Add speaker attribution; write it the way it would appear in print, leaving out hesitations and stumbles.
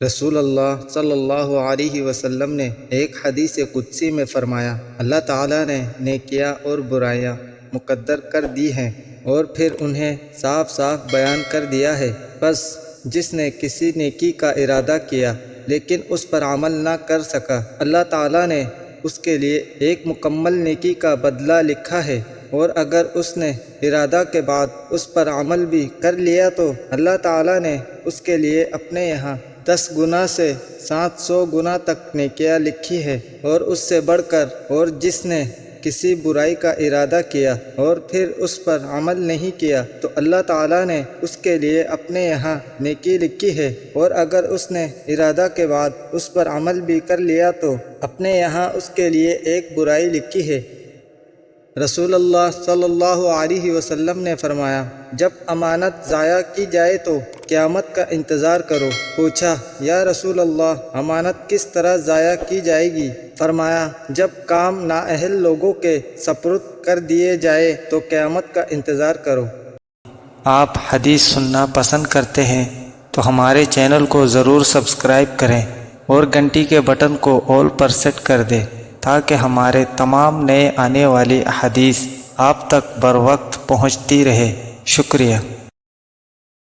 Speaker 1: رسول اللہ صلی اللہ علیہ وسلم نے ایک حدیث قدسی میں فرمایا، اللہ تعالیٰ نے نیکیاں اور برائیاں مقدر کر دی ہیں اور پھر انہیں صاف صاف بیان کر دیا ہے۔ بس جس نے کسی نیکی کا ارادہ کیا لیکن اس پر عمل نہ کر سکا، اللہ تعالیٰ نے اس کے لیے ایک مکمل نیکی کا بدلہ لکھا ہے، اور اگر اس نے ارادہ کے بعد اس پر عمل بھی کر لیا تو اللہ تعالیٰ نے اس کے لیے اپنے یہاں 10 گنا سے 700 گنا تک نیکیاں لکھی ہے، اور اس سے بڑھ کر۔ اور جس نے کسی برائی کا ارادہ کیا اور پھر اس پر عمل نہیں کیا تو اللہ تعالیٰ نے اس کے لیے اپنے یہاں نیکی لکھی ہے، اور اگر اس نے ارادہ کے بعد اس پر عمل بھی کر لیا تو اپنے یہاں اس کے لیے ایک برائی لکھی ہے۔ رسول اللہ صلی اللہ علیہ وسلم نے فرمایا، جب امانت ضائع کی جائے تو قیامت کا انتظار کرو۔ پوچھا، یا رسول اللہ، امانت کس طرح ضائع کی جائے گی؟ فرمایا، جب کام نااہل لوگوں کے سپرد کر دیے جائے تو قیامت کا انتظار کرو۔
Speaker 2: آپ حدیث سننا پسند کرتے ہیں تو ہمارے چینل کو ضرور سبسکرائب کریں اور گھنٹی کے بٹن کو آل پر سیٹ کر دیں تاکہ ہمارے تمام نئے آنے والی احادیث آپ تک بروقت پہنچتی رہے۔ شکریہ۔